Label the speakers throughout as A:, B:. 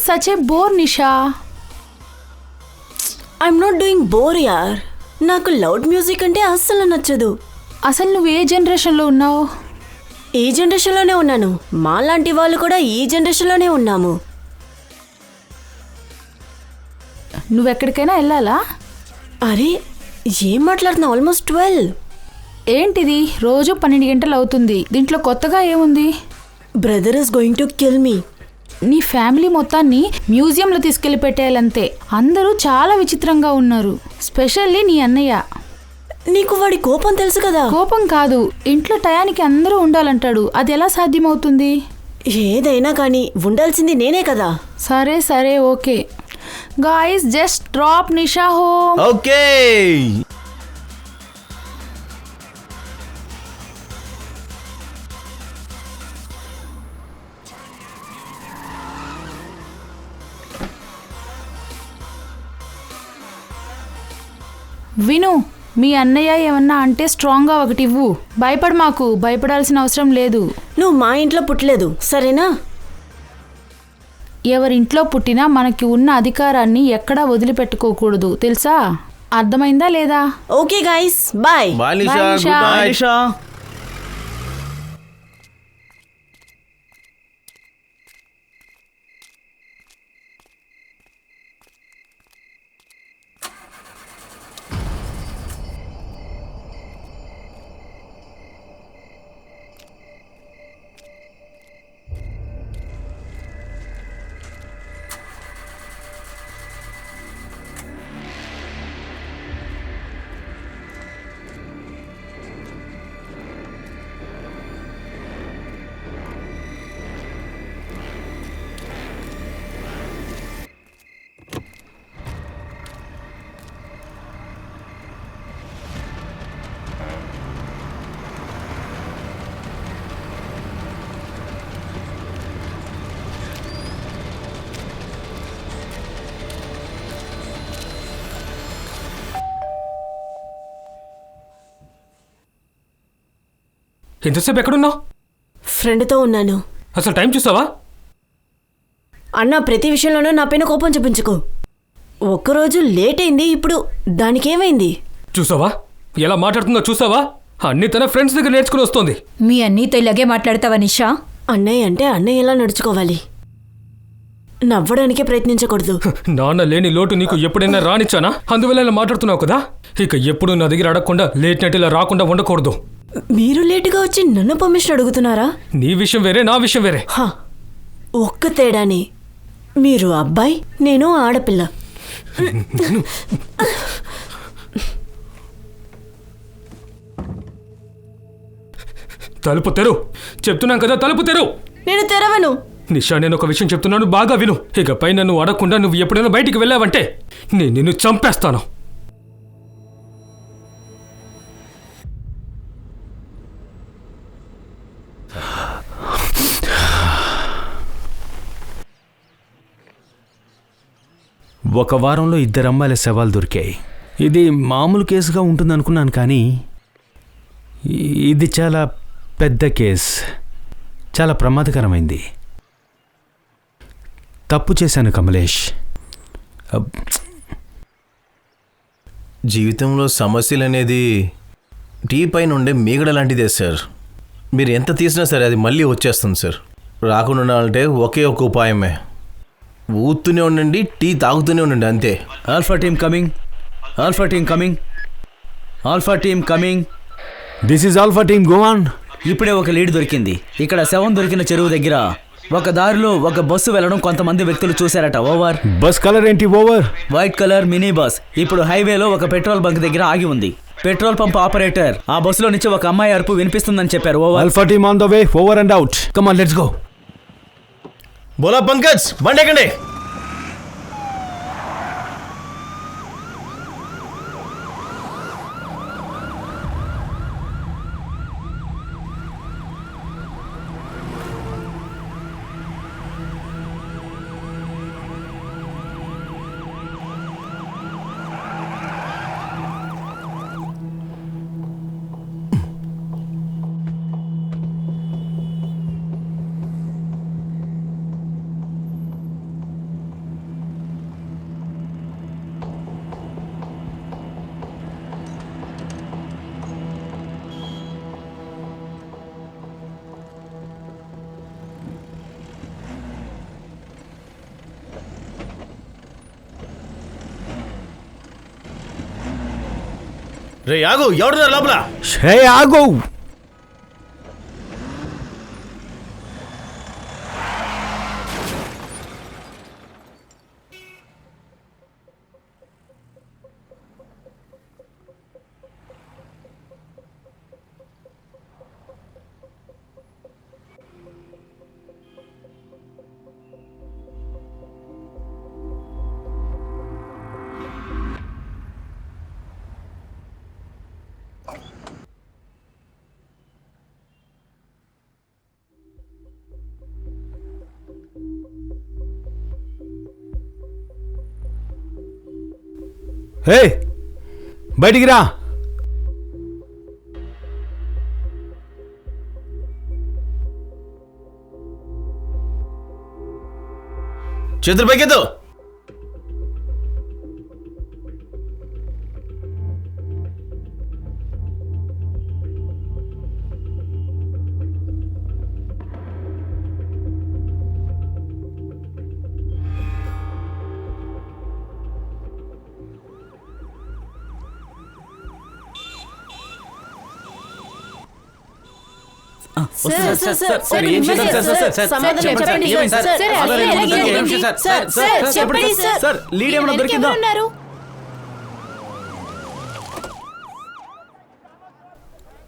A: Such a bore Nisha.
B: I'm not doing bore యార్. నాకు loud music అంటే అస్సలు నచ్చదు.
A: అసలు నువ్వు ఏ జనరేషన్లో ఉన్నావు?
B: ఈ జనరేషన్లోనే ఉన్నాను. మాలాంటి వాళ్ళు కూడా ఈ జనరేషన్లోనే ఉన్నాము.
A: నువ్వెక్కడికైనా వెళ్ళాలా?
B: అరే ఏం మాట్లాడుతున్నావు? ఆల్మోస్ట్ 12.
A: ఏంటిది రోజు 12 గంటలు అవుతుంది. దీంట్లో కొత్తగా ఏముంది?
B: Brother is going to kill me.
A: నీ ఫ్యామిలీ మొత్తాన్ని మ్యూజియంలో తీసుకెళ్లి పెట్టేయాలంతే. అందరూ చాలా విచిత్రంగా ఉన్నారు, స్పెషల్లీ నీ అన్నయ్య.
B: నీకు వాడి కోపం తెలుసు కదా.
A: కోపం కాదు, ఇంట్లో టయానికి అందరూ ఉండాలంటాడు. అది ఎలా సాధ్యమవుతుంది?
B: ఏదైనా కానీ ఉండాల్సింది నేనే కదా.
A: సరే సరే ఓకే. గాయ్స్ జస్ట్ డ్రాప్ నిషా హోమ్.
C: ఓకే.
A: విను, మీ అన్నయ్య ఏమన్నా అంటే స్ట్రాంగ్గా ఒకటి ఇవ్వు. భయపడ మాకు, భయపడాల్సిన అవసరం లేదు.
B: నువ్వు మా ఇంట్లో పుట్టలేదు సరేనా?
A: ఎవరింట్లో పుట్టినా మనకి ఉన్న అధికారాన్ని ఎక్కడా వదిలిపెట్టుకోకూడదు, తెలుసా? అర్థమైందా లేదా?
B: Okay guys bye.
C: Bye Nisha.
A: Bye, Nisha.
C: Good night Nisha.
D: ఎంతసేపు ఎక్కడున్నావు?
B: ఫ్రెండ్తో ఉన్నాను.
D: అసలు టైం చూసావా?
B: అన్న ప్రతి విషయంలోనూ నా పైన కోపం చూపించుకో. ఒక్కరోజు లేట్ అయింది, ఇప్పుడు దానికేమైంది?
D: చూసావా ఎలా మాట్లాడుతుందో? చూసావా? అన్ని తన ఫ్రెండ్స్ దగ్గర నేర్చుకుని వస్తుంది.
E: మీ అన్నీతో ఇలాగే మాట్లాడతావా నిషా?
B: అన్నయ్య అంటే అన్నయ్య ఎలా నడుచుకోవాలి. నవ్వడానికే ప్రయత్నించకూడదు.
D: నాన్న లేని లోటు నీకు ఎప్పుడైనా రానిచ్చానా? అందువల్ల ఇలా మాట్లాడుతున్నావు కదా. ఇక ఎప్పుడు నా దగ్గర అడగకుండా లేట్ నైట్ ఇలా రాకుండా ఉండకూడదు.
B: మీరు లేటుగా వచ్చి నన్ను పర్మిషన్ అడుగుతున్నారా?
D: నీ విషయం వేరే, నా విషయం వేరే.
B: ఒక్క తేడానే, మీరు అబ్బాయి, నేను ఆడపిల్ల.
D: తలుపు తెరు, చెప్తున్నాం కదా, తలుపు తెరు.
B: నేను తెరవను.
D: నిషా, నేను ఒక విషయం చెప్తున్నాను, బాగా విను. ఇకపై నన్ను అడగకుండా నువ్వు ఎప్పుడైనా బయటికి వెళ్ళావంటే నేను నిన్ను చంపేస్తాను.
C: ఒక వారంలో 2 అమ్మాయిల శవాలు దొరికాయి. ఇది మామూలు కేసుగా ఉంటుందనుకున్నాను, కానీ ఇది చాలా పెద్ద కేస్. చాలా ప్రమాదకరమైంది. తప్పు చేశాను కమలేష్.
F: జీవితంలో సమస్యలు అనేది టీ పైన ఉండే మీగడ లాంటిదే సార్. మీరు ఎంత తీసినా సరే అది మళ్ళీ వచ్చేస్తుంది సార్. రాకుండా ఉండాలంటే ఒకే ఒక ఉపాయమే, ఊతూనే ఉండండి, టీ తాగుతూనే ఉండండి, అంతే.
G: Alpha team coming, alpha team coming, alpha team coming.
C: This is alpha team, go on.
G: ఇప్పుడే ఒక లీడ్ దొరికింది. ఇక్కడ శవం దొరికిన చెరువు దగ్గర ఒక దారిలో ఒక బస్సు వెళ్ళడం కొంతమంది వ్యక్తులు చూశారట. ఓవర్.
C: బస్ కలర్ ఏంటి? Over.
G: White colour mini bus ఇప్పుడు హైవేలో ఒక పెట్రోల్ బంక్ దగ్గర ఆగి ఉంది. పెట్రోల్ పంప్ ఆపరేటర్ ఆ బస్సులో నుంచి ఒక అమ్మాయి అరుపు వినిపిస్తుందని చెప్పారు. Over.
C: Alpha team on the way, over and out. Come on, let's go.
F: Bhola Pankaj, బండి ఎక్కండి. రే ఆగు, ఎవడున్నారు లోపల?
C: హే ఆగు. హే బయటికి రా.
F: చేతులు పైకెత్తు.
G: సార్ లీడ్ ఏమైనా దొరికిందా?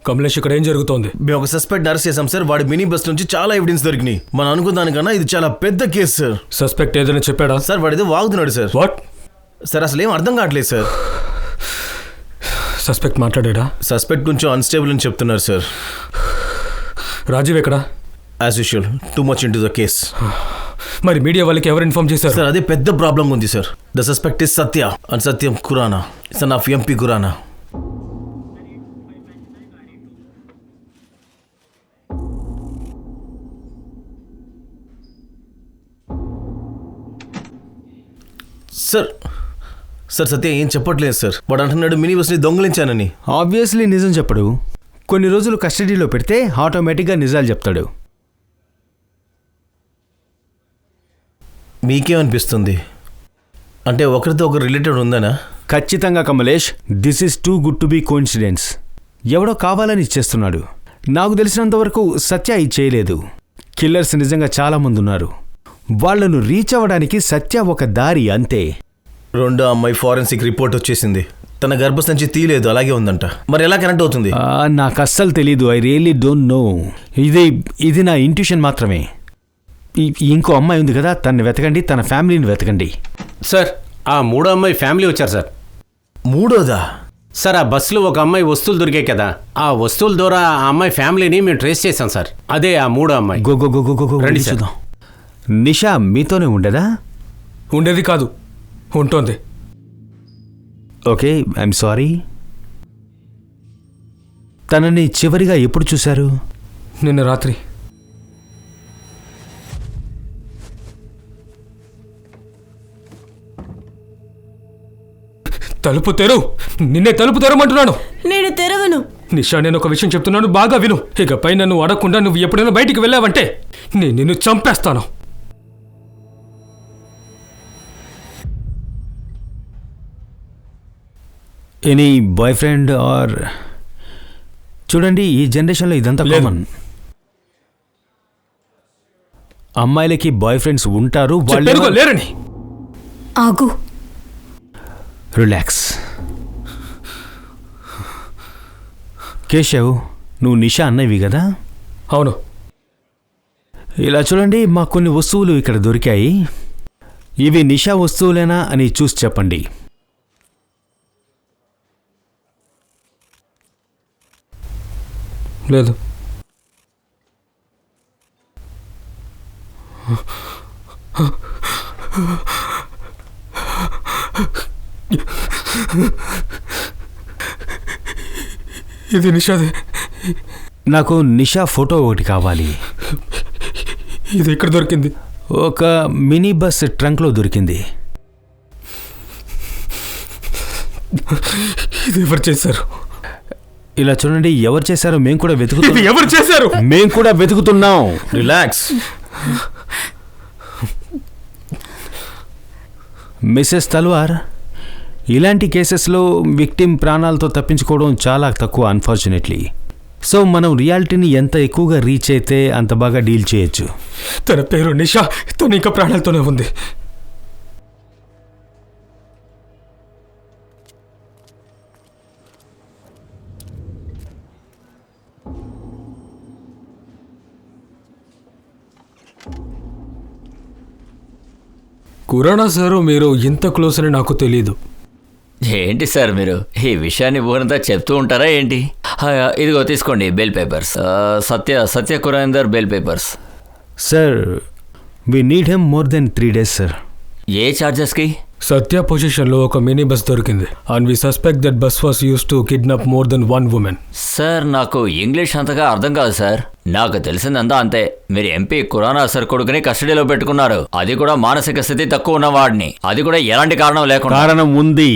D: కమలేష్, ఇక్కడ ఏం జరుగుతోంది?
F: మేము ఒక సస్పెక్ట్ అరెస్ట్ చేసాం సార్. వాడి మినీ బస్ నుంచి చాలా ఎవిడెన్స్ దొరికినాయి. మనం అనుకున్న దానికన్నా ఇది చాలా పెద్ద కేసు సార్.
D: సస్పెక్ట్ ఏదైనా చెప్పాడా?
F: సార్ వాడిదో వాగుతున్నాడు సార్.
D: వాట్?
F: సార్ అసలు ఏం అర్థం కావట్లేదు సార్.
D: సస్పెక్ట్ మాట్లాడా?
F: సస్పెక్ట్ కొంచెం అన్స్టేబుల్ అని చెప్తున్నారు సార్.
D: రాజీవ్ ఎక్కడా?
F: As usual too much into the case.
D: మరి మీడియా వాళ్ళకి ఎవరు ఇన్ఫార్మ్ చేశారు?
F: సార్ అదే పెద్ద ప్రాబ్లం ఉంది sir. The suspect is Satya and Satyam Khurana, son of MP Khurana. Sir sir Satya ఏం చెప్పట్లేదు సార్. వాడు అంటున్నాడు మినీ బస్ని దొంగలించానని.
C: ఆబ్వియస్లీ నిజం చెప్పడు. కొన్ని రోజులు కస్టడీలో పెడితే ఆటోమేటిక్గా నిజాలు చెప్తాడు.
F: మీకేమనిపిస్తుంది? అంటే ఒకరితో ఒకరు రిలేటెడ్ ఉందనా?
C: ఖచ్చితంగా Kamlesh, this is too good to be coincidence. ఎవడో కావాలని ఇచ్చేస్తున్నాడు. నాకు తెలిసినంతవరకు సత్య ఇది చేయలేదు. కిల్లర్స్ నిజంగా చాలామంది ఉన్నారు. వాళ్లను రీచ్ అవ్వడానికి సత్య ఒక దారి అంతే.
F: రెండో అమ్మాయి ఫారెన్సిక్ రిపోర్ట్ వచ్చేసింది. తన గర్భసంచి తీయలేదు, అలాగే ఉందంట. మరి ఎలా కనెక్ట్ అవుతుంది?
C: నాకు అస్సలు తెలీదు. I really don't know. ఇది నా ఇంట్యూషన్ మాత్రమే. ఇంకో అమ్మాయి ఉంది కదా, తనని వెతకండి, తన ఫ్యామిలీని వెతకండి.
H: సార్ ఆ మూడో అమ్మాయి ఫ్యామిలీ వచ్చారు సార్.
F: మూడోదా?
H: సార్ ఆ బస్సులో ఒక అమ్మాయి వస్తువులు దొరికాయి కదా, ఆ వస్తువుల ద్వారా ఆ అమ్మాయి ఫ్యామిలీని మేము ట్రేస్ చేశాం సార్. అదే ఆ మూడో అమ్మాయి.
C: గో
H: రండి సార్.
C: చూద్దాం. నిషా మీతోనే ఉండదా?
D: ఉండేది కాదు, ఉంటోంది.
C: Okay, I'm sorry. తనని చివరిగా ఎప్పుడు చూశారు?
D: నిన్న రాత్రి. తలుపు తెరు. నిన్నే తలుపు తెరమంటున్నాను.
B: నేను తెరవను.
D: నిషా, నేను ఒక విషయం చెప్తున్నాను, బాగా విను. ఇకపై నన్ను అడగకుండా నువ్వు ఎప్పుడైనా బయటికి వెళ్ళావంటే నేను నిన్ను చంపేస్తాను.
C: Any boy friend or? చూడండి, ఈ జనరేషన్లో ఇదంతా కామన్. అమ్మాయిలకి బాయ్ ఫ్రెండ్స్ ఉంటారు. వాళ్ళు
D: లేరని.
E: ఆగు.
C: రిలాక్స్. కేశవ్, నువ్వు నిషా అన్నవి కదా?
D: అవును.
C: ఇలా చూడండి, మాకు కొన్ని వస్తువులు ఇక్కడ దొరికాయి. ఇవి నిషా వస్తువులేనా అని చూసి చెప్పండి.
D: లేదు. ఇది నిషాదే.
C: నాకు నిషా ఫోటో ఒకటి కావాలి.
D: ఇది ఎక్కడ దొరికింది?
C: ఒక మినీ బస్ ట్రంక్లో దొరికింది.
D: ఇది ఎవరు చేశారు?
C: ఇలా చూడండి, ఎవరు చేశారో మేము కూడా వెతుకుతున్నాం.
D: ఇది ఎవరు చేశారు?
C: మేము కూడా వెతుకుతున్నాం.
F: రిలాక్స్.
C: మిస్సెస్ తల్వార్, ఇలాంటి కేసెస్లో విక్టిమ్ ప్రాణాలతో తప్పించుకోవడం చాలా తక్కువ అన్ఫార్చునేట్లీ. సో మనం రియాలిటీని ఎంత ఎక్కువగా రీచ్ అయితే అంత బాగా డీల్ చేయొచ్చు.
D: తన పేరు నిషా, తను ఇంకా ప్రాణాలతోనే ఉంది. కురానా సారు మీరు ఇంత క్లోజ్ అని నాకు తెలీదు.
I: ఏంటి సార్ మీరు ఈ విషయాన్ని ఊరంతా చెప్తూ ఉంటారా ఏంటి? ఇదిగో తీసుకోండి bail papers. Satya Kurender bail papers.
C: Sir we need him more than 3 days sir.
I: ఏ ఛార్జెస్కి?
D: సత్య పొజిషన్లో ఒక మినీ బస్ దొరికింది and we suspect that bus was used to kidnap more than 1 woman.
I: Sir నాకు ఇంగ్లీష్ అంతగా అర్థం కాదు సార్. నాకు తెలిసిందంతా అంతే. మీరు ఎంపీ కురానా సార్ కొడుకుని కస్టడీలో పెట్టుకున్నారు, అది కూడా మానసిక స్థితి తక్కువ ఉన్నవాడిని, అది కూడా ఎలాంటి కారణం లేకుండా.
C: కారణం ఉంది.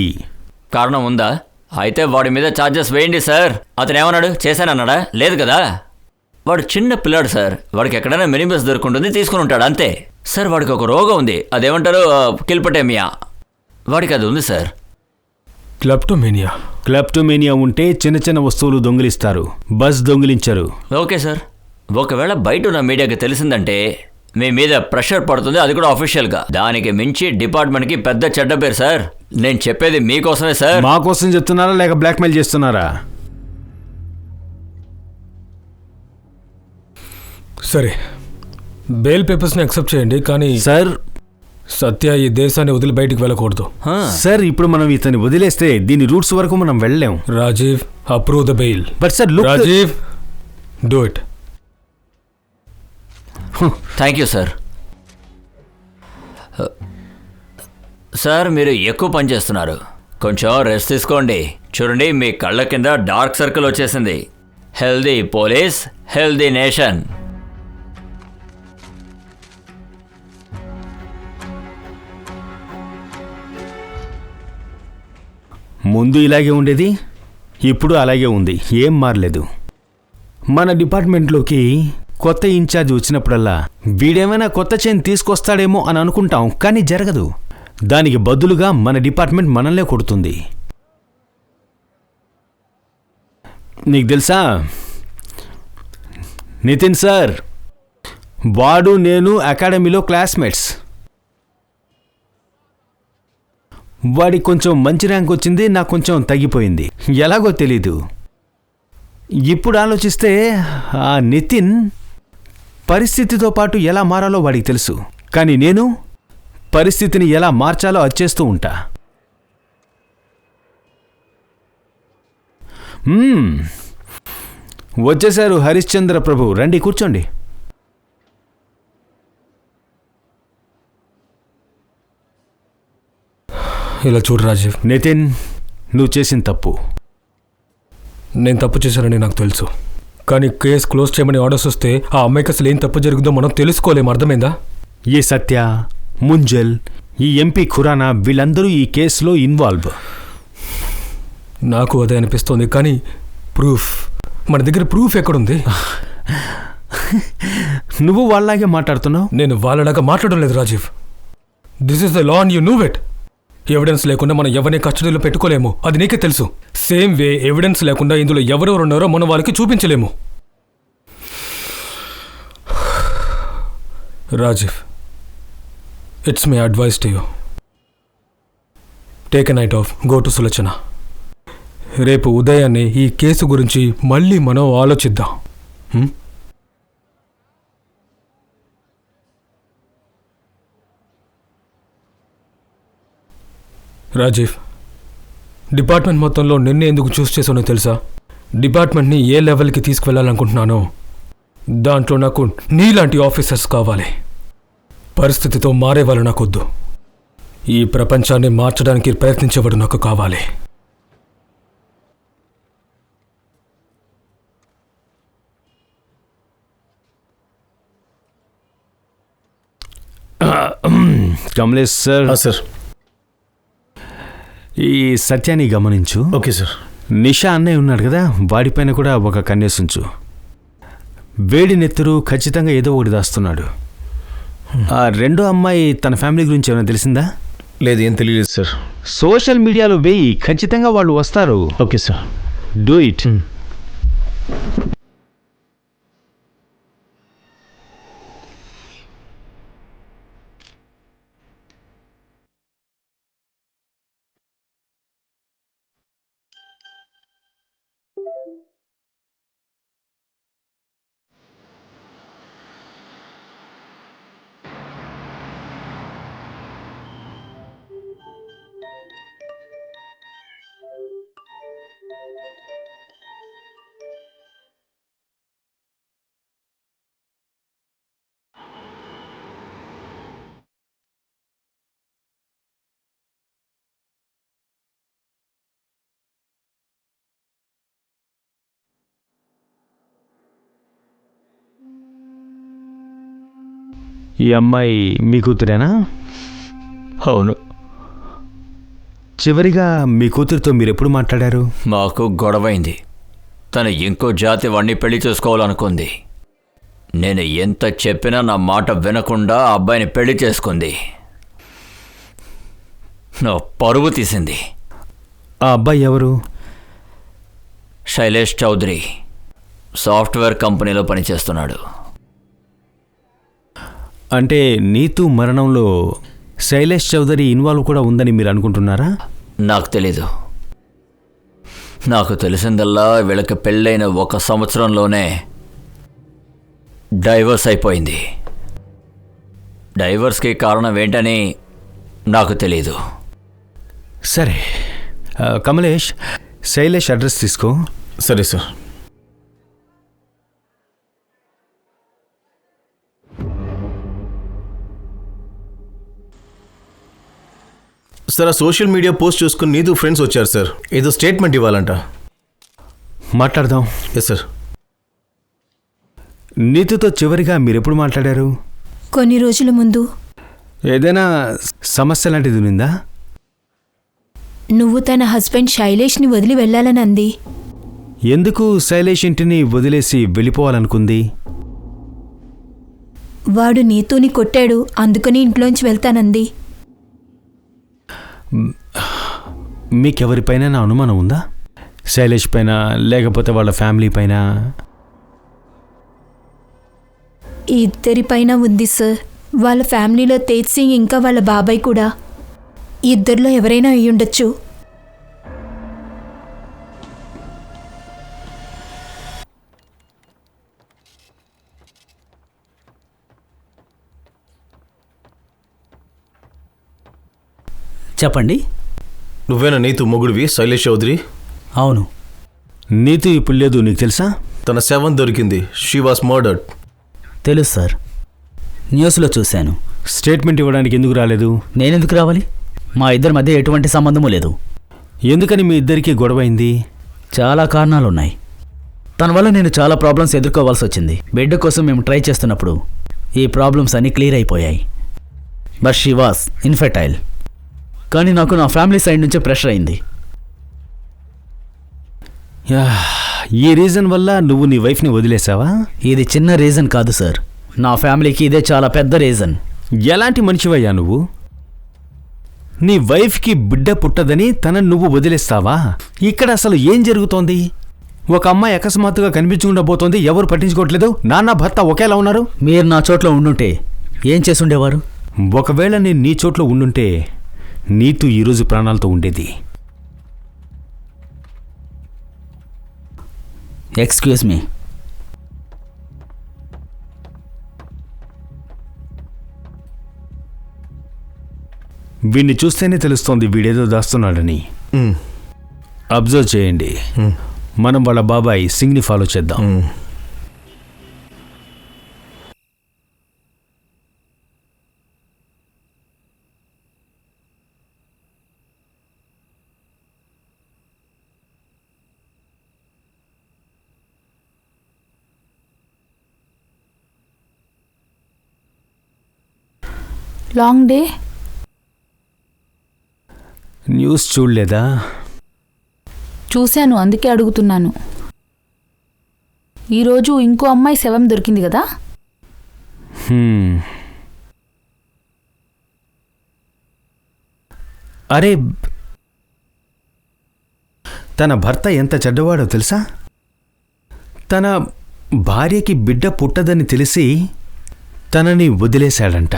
I: కారణం ఉందా? అయితే వాడి మీద ఛార్జెస్ వేయండి సార్. అతను ఏమన్నాడు? చేశానన్నాడా? లేదు కదా. వాడు చిన్న పిల్లాడు సార్, వాడికి ఎక్కడైనా మినీ బస్ దొరుకుంటుంది, తీసుకుని ఉంటాడు అంతే. సార్ వాడికి ఒక రోగం ఉంది, అదేమంటారు కిల్పటేమియా, వాడికి అది ఉంది సార్.
D: క్లెప్టోమేనియా
C: ఉంటే చిన్న చిన్న వస్తువులు దొంగిలిస్తారు, బస్ దొంగిలించరు.
I: ఓకే సార్, ఒకవేళ బయట ఉన్న మీడియాకి తెలిసిందంటే మీ మీద ప్రెషర్ పడుతుంది, అది కూడా అఫీషియల్గా. దానికి మించి డిపార్ట్మెంట్కి పెద్ద చెడ్డ పేరు సార్. నేను చెప్పేది మీకోసమే సార్.
C: మా కోసం చెప్తున్నారా లేక బ్లాక్మెయిల్ చేస్తున్నారా?
D: సరే, బెయిల్ పేపర్స్ని యాక్సెప్ట్ చేయండి, కానీ
C: సార్
D: సత్య ఈ దేశాన్ని వదిలి బయటికి వెళ్ళకూడదు.
C: సార్ ఇప్పుడు మనం ఇతన్ని వదిలేస్తే దీని రూట్స్ వరకు మనం వెళ్ళలేం.
D: Rajiv, approve the bail.
C: But sir
D: Rajiv, do it.
I: Thank you sir. Sir మీరు ఎక్కువ పని చేస్తున్నారు, కొంచెం రెస్ట్ తీసుకోండి. చూడండి మీ కళ్ళ కింద డార్క్ సర్కిల్ వచ్చేసింది. Healthy police, healthy nation.
C: ముందు ఇలాగే ఉండేది, ఇప్పుడు అలాగే ఉంది, ఏం మారలేదు. మన డిపార్ట్మెంట్లోకి కొత్త ఇన్ఛార్జ్ వచ్చినప్పుడల్లా వీడేమైనా కొత్త చైన్ తీసుకొస్తాడేమో అని అనుకుంటాం, కానీ జరగదు. దానికి బదులుగా మన డిపార్ట్మెంట్ మనల్నే కొడుతుంది. నీకు తెలుసా నితిన్ సార్, వాడు నేను అకాడమీలో క్లాస్మేట్స్. వాడికి కొంచెం మంచి ర్యాంక్ వచ్చింది, నాకు కొంచెం తగ్గిపోయింది, ఎలాగో తెలీదు. ఇప్పుడు ఆలోచిస్తే ఆ నితిన్ పరిస్థితితో పాటు ఎలా మారాలో వాడికి తెలుసు, కానీ నేను పరిస్థితిని ఎలా మార్చాలో అచ్చేస్తూ ఉంటా. వచ్చేశారు హరిశ్చంద్ర ప్రభు, రండి కూర్చోండి.
D: ఇలా చూడు రాజీవ్,
C: నితిన్, నువ్వు చేసిన తప్పు.
D: నేను తప్పు చేశానని నాకు తెలుసు, కానీ కేసు క్లోజ్ చేయమని ఆర్డర్స్ వస్తే ఆ అమ్మాయికి అసలు ఏం తప్పు జరుగుతుందో మనం తెలుసుకోలేము, అర్థమైందా?
C: ఈ సత్య, ముంజల్, ఈ ఎంపీ ఖురానా వీళ్ళందరూ ఈ కేసులో ఇన్వాల్వ్.
D: నాకు అదే అనిపిస్తోంది, కానీ ప్రూఫ్, మన దగ్గర ప్రూఫ్ ఎక్కడుంది?
C: నువ్వు వాళ్ళలాగే మాట్లాడుతున్నావు.
D: నేను వాళ్ళలాగా మాట్లాడడం లేదు Rajiv. This is the law and you know it. Evidence లేకుండా మనం ఎవరిని కస్టడీలో పెట్టుకోలేము, అది నీకే తెలుసు. సేమ్ వే ఎవిడెన్స్ లేకుండా ఇందులో ఎవరెవరు ఉన్నారో మనం వాళ్ళకి చూపించలేము. Rajiv, it's my advice to you, take a night off, go to Sulochana. రేపు ఉదయాన్నే ఈ కేసు గురించి మళ్ళీ మనం ఆలోచిద్దాం. రాజీవ్, డిపార్ట్మెంట్ మొత్తంలో నిన్నే ఎందుకు చూస్ చేసానో తెలుసా? డిపార్ట్మెంట్ని ఏ లెవెల్కి తీసుకువెళ్ళాలనుకుంటున్నానో దాంట్లో నాకు నీలాంటి ఆఫీసర్స్ కావాలి. పరిస్థితితో మారేవాళ్ళు నాకొద్దు. ఈ ప్రపంచాన్ని మార్చడానికి ప్రయత్నించేవాడు నాకు కావాలి.
C: కమలేష్ సార్.
F: సార్,
C: ఈ సత్యాన్ని గమనించు.
F: Okay sir.
C: నిషా అన్నయ్య ఉన్నాడు కదా, వాడిపైన కూడా ఒక కన్నేసుంచు. వేడి నెత్తురు ఖచ్చితంగా ఏదో ఒకటి దాస్తున్నాడు. ఆ రెండో అమ్మాయి తన ఫ్యామిలీ గురించి ఏమైనా తెలిసిందా?
F: లేదు, ఏం తెలియలేదు సార్.
C: సోషల్ మీడియాలో వేయి, ఖచ్చితంగా వాళ్ళు వస్తారు.
F: Okay sir.
C: Do it. ఈ అమ్మాయి మీ కూతురేనా?
I: అవును.
C: చివరిగా మీ కూతురితో మీరు ఎప్పుడు మాట్లాడారు?
I: మాకు గొడవైంది. తను ఇంకో జాతి వాణ్ణి పెళ్లి చేసుకోవాలనుకుంది. నేను ఎంత చెప్పినా నా మాట వినకుండా ఆ అబ్బాయిని పెళ్లి చేసుకుంది. నా పరువు తీసింది.
C: ఆ అబ్బాయి ఎవరు?
I: శైలేష్ చౌదరి, సాఫ్ట్వేర్ కంపెనీలో పనిచేస్తున్నాడు.
C: అంటే నీతు మరణంలో శైలేష్ చౌదరి ఇన్వాల్వ్ కూడా ఉందని మీరు అనుకుంటున్నారా?
I: నాకు తెలీదు. నాకు తెలిసిందల్లా వీళ్ళకి పెళ్ళైన 1 సంవత్సరంలోనే డైవర్స్ అయిపోయింది. డైవర్స్కి కారణం ఏంటని నాకు తెలీదు.
C: సరే కమలేష్, శైలేష్ అడ్రస్ తీసుకో.
F: సరే సార్. సార్, ఆ సోషల్ మీడియా పోస్ట్ చూసుకుని నీదు ఫ్రెండ్స్ వచ్చారు సార్. ఏదో స్టేట్మెంట్ ఇవ్వాలంట.
C: మాట్లాడదాం.
F: Yes sir.
C: నీతుతో చివరిగా మీరు ఎప్పుడు మాట్లాడారు?
E: కొన్ని రోజుల ముందు.
C: ఏదైనా సమస్య లాంటిది ఉందా?
E: నువ్వు తన హస్బెండ్ శైలేష్ని వదిలి వెళ్ళాలని అంది.
C: ఎందుకు శైలేష్ ఇంటిని వదిలేసి వెళ్ళిపోవాలనుకుంది?
E: వాడు నీతోని కొట్టాడు, అందుకని ఇంట్లోంచి వెళ్తానంది.
C: మీకెవరిపైన అనుమానం ఉందా? శైలేష్ పైన, లేకపోతే వాళ్ళ ఫ్యామిలీ పైన?
E: ఇద్దరిపైన ఉంది సార్. వాళ్ళ ఫ్యామిలీలో తేజ్ సింగ్ ఇంకా వాళ్ళ బాబాయ్ కూడా. ఇద్దరిలో ఎవరైనా అయి ఉండొచ్చు.
G: చెప్పండి.
F: నువ్వేనా నీతు మొగుడివి శైలేష్ చౌదరి?
G: అవును.
C: నీతు ఇప్పుడు లేదు, నీకు తెలుసా?
F: తన శవం దొరికింది. She was murdered.
G: తెలుసు సార్, న్యూస్లో చూశాను.
C: స్టేట్మెంట్ ఇవ్వడానికి ఎందుకు రాలేదు?
G: నేనెందుకు రావాలి? మా ఇద్దరి మధ్య ఎటువంటి సంబంధము లేదు.
C: ఎందుకని మీ ఇద్దరికీ గొడవైంది?
G: చాలా కారణాలున్నాయి. తన వల్ల నేను చాలా ప్రాబ్లమ్స్ ఎదుర్కోవాల్సి వచ్చింది. బిడ్డ కోసం మేము ట్రై చేస్తున్నప్పుడు ఈ ప్రాబ్లమ్స్ అన్నీ క్లియర్ అయిపోయాయి. But she was infertile. కానీ నాకు నా ఫ్యామిలీ సైడ్ నుంచి ప్రెషర్ అయింది.
C: ఈ రీజన్ వల్ల నువ్వు నీ వైఫ్ని వదిలేసావా?
G: ఇది చిన్న రీజన్ కాదు సార్. నా ఫ్యామిలీకి ఇదే చాలా పెద్ద రీజన్.
C: ఎలాంటి మనిషివయ్యా నువ్వు? నీ వైఫ్కి బిడ్డ పుట్టదని తనని నువ్వు వదిలేస్తావా? ఇక్కడ అసలు ఏం జరుగుతోంది? ఒక అమ్మాయి అకస్మాత్తుగా కనిపించకుండా పోతోంది, ఎవరు పట్టించుకోవట్లేదు. నాన్న భర్త ఒకేలా ఉన్నారు.
G: మీరు నా చోట్ల ఉండుంటే ఏం చేసుండేవారు?
C: ఒకవేళ నేను నీ చోట్ల ఉండుంటే నీతు ఈరోజు ప్రాణాలతో ఉండేది.
G: Excuse me.
C: వీడిని చూస్తేనే తెలుస్తోంది వీడేదో దాస్తున్నాడని. అబ్జర్వ్ చేయండి. మనం వాళ్ళ బాబాయ్ సింగ్ని ఫాలో చేద్దాం.
A: Long day.
C: న్యూస్ చూడలేదా?
A: చూశాను, అందుకే అడుగుతున్నాను. ఈరోజు ఇంకో అమ్మాయి శవం దొరికింది కదా?
C: అరే, తన భర్త ఎంత చెడ్డవాడో తెలుసా? తన భార్యకి బిడ్డ పుట్టదని తెలిసి తనని వదిలేశాడంట.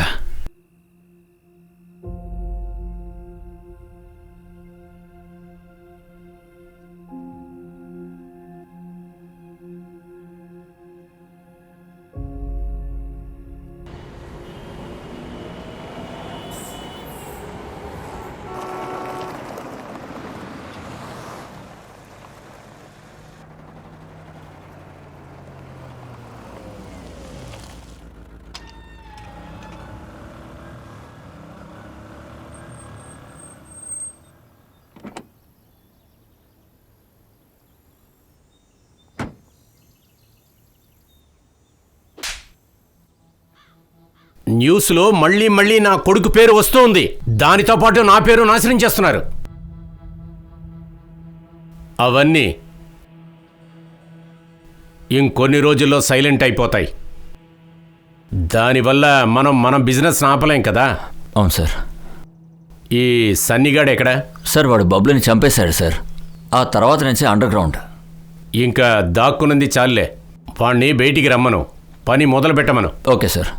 H: న్యూస్లో మళ్ళీ మళ్ళీ నా కొడుకు పేరు వస్తుంది. దానితో పాటు నా పేరు నాశనం చేస్తున్నారు. అవన్నీ ఇంకొన్ని రోజుల్లో సైలెంట్ అయిపోతాయి. దానివల్ల మనం బిజినెస్ ఆపలేం కదా.
I: అవును సార్.
H: ఈ సన్నిగాడు ఎక్కడ?
I: సార్ వాడు బబ్లుని చంపేశాడు సార్. ఆ తర్వాత నుంచి అండర్ గ్రౌండ్.
H: ఇంకా దాక్కునుంది చాలే. వాణ్ణి బయటికి రమ్మను, పని మొదలు పెట్టమను.
I: Okay sir.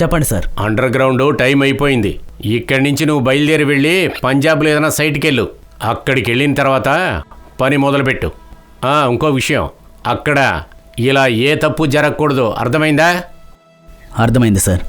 G: చెప్పండి సార్.
H: అండర్ గ్రౌండ్ టైం అయిపోయింది. ఇక్కడి నుంచి నువ్వు బయలుదేరి వెళ్ళి పంజాబ్లో ఏదైనా సైట్కి వెళ్ళు. అక్కడికి వెళ్ళిన తర్వాత పని మొదలుపెట్టు. ఇంకో విషయం, అక్కడ ఇలా ఏ తప్పు జరగకూడదు. అర్థమైందా?
G: అర్థమైంది సార్.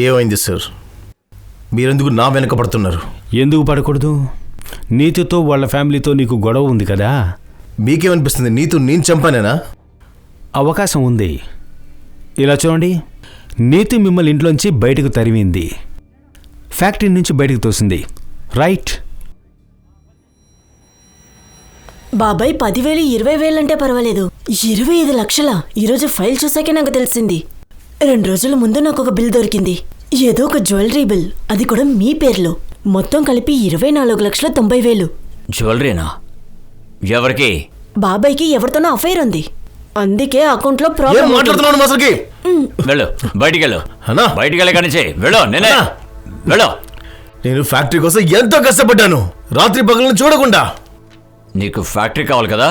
F: ఏమైంది సార్? మీరెందుకు నా వెనక పడుతున్నారు?
C: ఎందుకు పడకూడదు? నీతుతో వాళ్ళ ఫ్యామిలీతో నీకు గొడవ ఉంది కదా.
F: మీకేమనిపిస్తుంది? నీతు నేను చంపానేనా?
C: అవకాశం ఉంది. ఇలా చూడండి, నీతు మిమ్మల్ని ఇంట్లోంచి బయటకు తరిమింది, ఫ్యాక్టరీ నుంచి బయటకు తోసింది, రైట్?
B: బాబాయ్ 10,000 20,000 అంటే పర్వాలేదు, 25 లక్షల ఈరోజు ఫైల్ చూసాకే నాకు తెలిసింది. 2 రోజుల ముందు నాకు ఒక బిల్ దొరికింది, ఏదో ఒక జ్యువెలరీ బిల్, అది కూడా మీ పేర్లో. మొత్తం కలిపి 24,90,000.
I: జ్యువెలరీనా? ఎవరికి?
B: బాబాయ్కి ఎవరితోనో అఫైర్ ఉంది, అందుకే అకౌంట్లో
F: ఏం
B: ప్రాబ్లం.
F: మాట్లాడుతున్నాను అసలుకి?
I: వెళ్ళు, బయటికి వెళ్ళు.
F: అన్నా,
I: బయటికి వెళ్ళే కానీ వెళ్ళు. నేనే వెళ్ళు.
F: నేను ఫ్యాక్టరీ కోసం ఎంతో కష్టపడ్డాను, రాత్రి పగలను చూడకుండా.
I: నీకు ఫ్యాక్టరీ కావాలి కదా,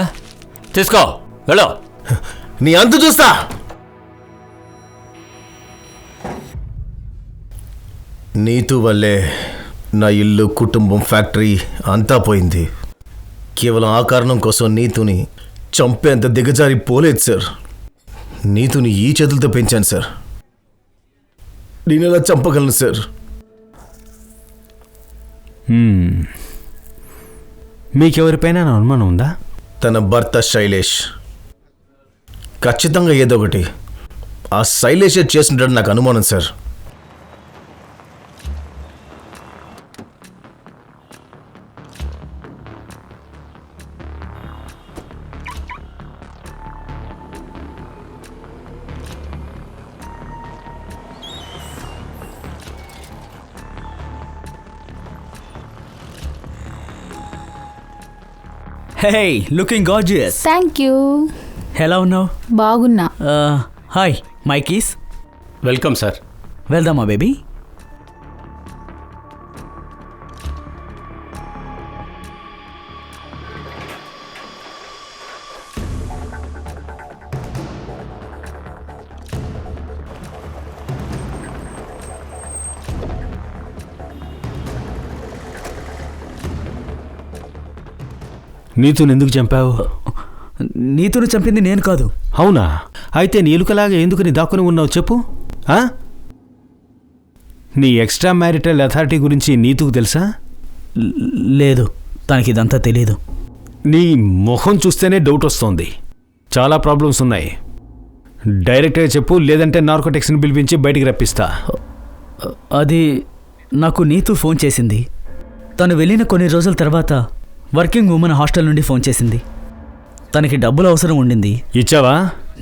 I: తీసుకో, వెళ్ళు.
F: నీ అంతు చూస్తా. నీతు వల్లే నా ఇల్లు, కుటుంబం, ఫ్యాక్టరీ అంతా పోయింది. కేవలం ఆ కారణం కోసం నీతుని చంపేంత దిగజారి పోలేదు సార్. నీతుని ఈ చేతులతో పెంచాను సార్, నేను ఎలా చంపగలను సార్?
C: మీకెవరిపైన అనుమానం ఉందా?
F: తన భర్త శైలేష్, ఖచ్చితంగా ఏదో ఒకటి ఆ శైలేషే చేస్తుంటాడు నాకు అనుమానం sir.
G: Hey, looking gorgeous.
A: Thank you.
G: ఎలా ఉన్నావు?
A: బాగున్నా.
G: Hi, my keys.
H: Welcome sir.
G: వెళ్దామా బేబీ?
C: నీతుని ఎందుకు చంపావు?
G: నీతును చంపింది నేను కాదు.
C: అవునా? అయితే నీ ఎలుకలాగా ఎందుకు నీ దాక్కుని ఉన్నావు చెప్పు. ఆ? నీ ఎక్స్ట్రా మ్యారిటల్ అథారిటీ గురించి నీతుకు తెలుసా?
G: లేదు, తనకి ఇదంతా తెలీదు.
C: నీ మొహం చూస్తేనే డౌట్ వస్తోంది. చాలా ప్రాబ్లమ్స్ ఉన్నాయి. డైరెక్ట్గా చెప్పు, లేదంటే నార్కోటిక్స్ని పిలిపించి బయటికి రప్పిస్తా.
G: అది నాకు నీతు ఫోన్ చేసింది. తను వెళ్ళిన కొన్ని రోజుల తర్వాత వర్కింగ్ ఉమెన్ హాస్టల్ నుండి ఫోన్ చేసింది. తనకి డబ్బులు అవసరం ఉండింది.
C: ఇచ్చావా?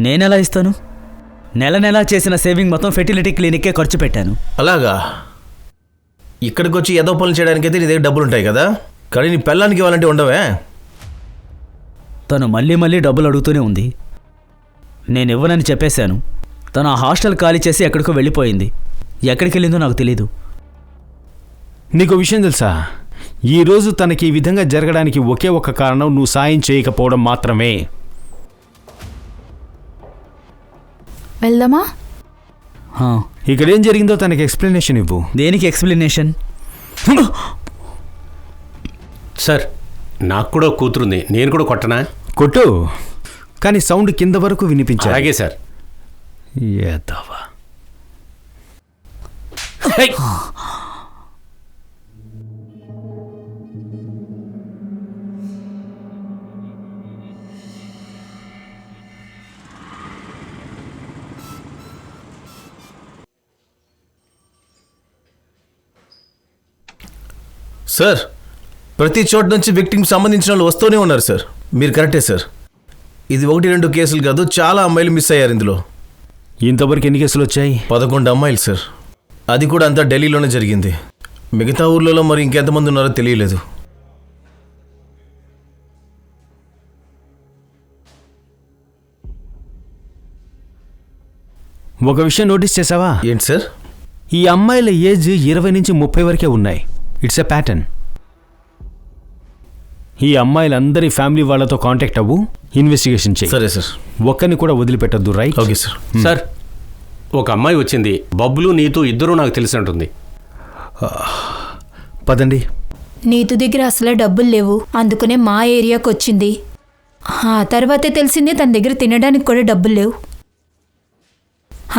G: నేనెలా ఇస్తాను? నెల నెలా చేసిన సేవింగ్ మొత్తం ఫెర్టిలిటీ క్లినిక్కే ఖర్చు పెట్టాను.
F: అలాగా? ఇక్కడికి వచ్చి ఏదో పనులు చేయడానికైతే నీ దగ్గర డబ్బులు ఉంటాయి కదా, కానీ నీ పెళ్ళానికి ఇవ్వాలంటే ఉండవే.
G: తను మళ్ళీ మళ్ళీ డబ్బులు అడుగుతూనే ఉంది. నేను ఇవ్వనని చెప్పేశాను. తను ఆ హాస్టల్ ఖాళీ చేసి ఎక్కడికో వెళ్ళిపోయింది. ఎక్కడికి వెళ్ళిందో నాకు తెలీదు.
C: నీకు విషయం తెలుసా? ఈరోజు తనకి ఈ విధంగా జరగడానికి ఒకే ఒక కారణం నువ్వు సాయం చేయకపోవడం మాత్రమే.
A: వెళ్దామా?
C: ఇక్కడేం జరిగిందో తనకి ఎక్స్ప్లెనేషన్ ఇవ్వు.
G: దేనికి ఎక్స్ప్లెనేషన్?
H: సార్, నాకు కూడా ఒక కూతురుంది, నేను కూడా కొట్టనా?
C: కొట్టు, కానీ సౌండ్ కింద వరకు వినిపించాలి.
H: అలాగే సార్.
C: ఏదవా.
F: సార్, ప్రతి చోట నుంచి విక్టిమ్ సంబంధించిన వాళ్ళు వస్తూనే ఉన్నారు సార్. మీరు కరెక్టే సార్. ఇది 1-2 కేసులు కాదు, చాలా అమ్మాయిలు మిస్ అయ్యారు ఇందులో.
C: ఇంతవరకు ఎన్ని కేసులు వచ్చాయి?
F: 11 అమ్మాయిలు సార్. అది కూడా అంతా ఢిల్లీలోనే జరిగింది. మిగతా ఊర్లలో మరి ఇంకెంతమంది ఉన్నారో తెలియలేదు.
C: ఒక విషయం నోటీస్ చేసావా?
F: ఏంటి సార్?
C: ఈ అమ్మాయిల ఏజ్ 20 నుంచి 30 వరకే ఉన్నాయి. It's a pattern. ఈ అమ్మాయిలందరి ఫ్యామిలీ వాళ్ళతో కాంటాక్ట్ అవ్వు, ఇన్వెస్టిగేషన్ చేయి.
F: సరే సార్.
C: ఒక్కరిని కూడా వదిలిపెట్టద్దు, రైట్?
F: Okay sir.
H: సార్, ఒక అమ్మాయి వచ్చింది. బబ్బులు నీతు ఇద్దరూ నాకు తెలిసినట్టుంది.
C: పదండి.
E: నీతు దగ్గర అసలు డబ్బులు లేవు, అందుకనే మా ఏరియాకి వచ్చింది. ఆ తర్వాతే తెలిసింది తన దగ్గర తినడానికి కూడా డబ్బులు లేవు.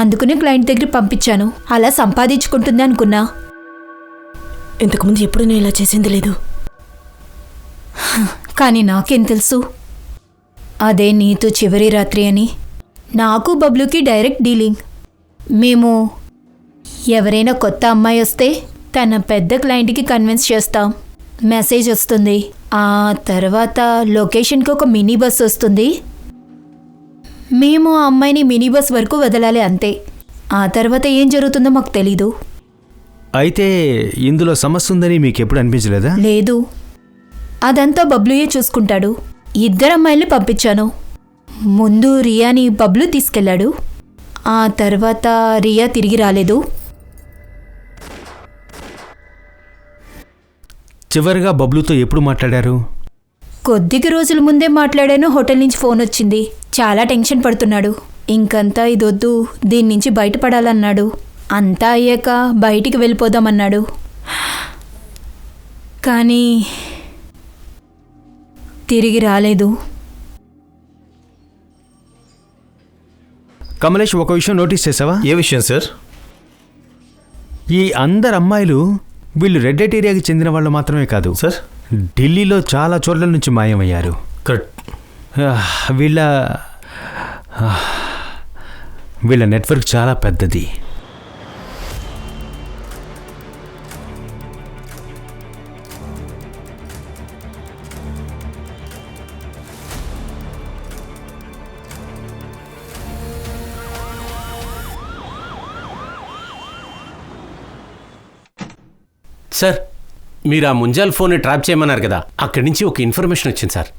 E: అందుకనే క్లయింట్ దగ్గర పంపించాను. అలా సంపాదించుకుంటుంది అనుకున్నా.
B: ఇంతకుముందు ఎప్పుడు నేను ఇలా చేసింది లేదు.
E: కానీ నాకేం తెలుసు అదే నీతు చివరి రాత్రి అని. నాకు బబ్లుకి డైరెక్ట్ డీలింగ్. మేము ఎవరైనా కొత్త అమ్మాయి వస్తే తన పెద్ద క్లయింట్కి కన్విన్స్ చేస్తాం. మెసేజ్ వస్తుంది, ఆ తర్వాత లొకేషన్కి ఒక మినీ బస్ వస్తుంది. మేము ఆ అమ్మాయిని మినీ బస్ వరకు వదలాలి, అంతే. ఆ తర్వాత ఏం జరుగుతుందో మాకు తెలీదు.
C: అయితే ఇందులో సమస్య ఉందని మీకు ఎప్పుడు అనిపించలేదా?
E: లేదు, అదంతా బబ్లుయే చూసుకుంటాడు. 2 అమ్మాయిల్ని పంపించాను. ముందు రియాని బబ్లు తీసుకెళ్ళాడు. ఆ తర్వాత రియా తిరిగి రాలేదు.
C: చివరిగా బబ్లుతో ఎప్పుడు మాట్లాడారు?
E: కొద్దిగా రోజుల ముందే మాట్లాడాను. హోటల్ నుంచి ఫోన్ వచ్చింది. చాలా టెన్షన్ పడుతున్నాడు. ఇంకంతా ఇదొద్దు, దీని నుంచి బయటపడాలన్నాడు. అంతా అయ్యాక బయటికి వెళ్ళిపోదామన్నాడు. కానీ తిరిగి రాలేదు.
C: కమలేష్, ఒక విషయం నోటీస్ చేసావా?
F: ఏ విషయం సార్?
C: ఈ అందరు అమ్మాయిలు వీళ్ళు రెడ్ లైట్ ఏరియాకి చెందిన వాళ్ళు మాత్రమే కాదు
F: సార్,
C: ఢిల్లీలో చాలా చోట్ల నుంచి మాయమయ్యారు.
F: కరెక్ట్.
C: వీళ్ళ నెట్వర్క్ చాలా పెద్దది.
H: సార్, మీరు ఆ ముంజాల్ ఫోన్ని ట్రాప్ చేయమన్నారు కదా, అక్కడి నుంచి ఒక ఇన్ఫర్మేషన్ వచ్చింది సార్.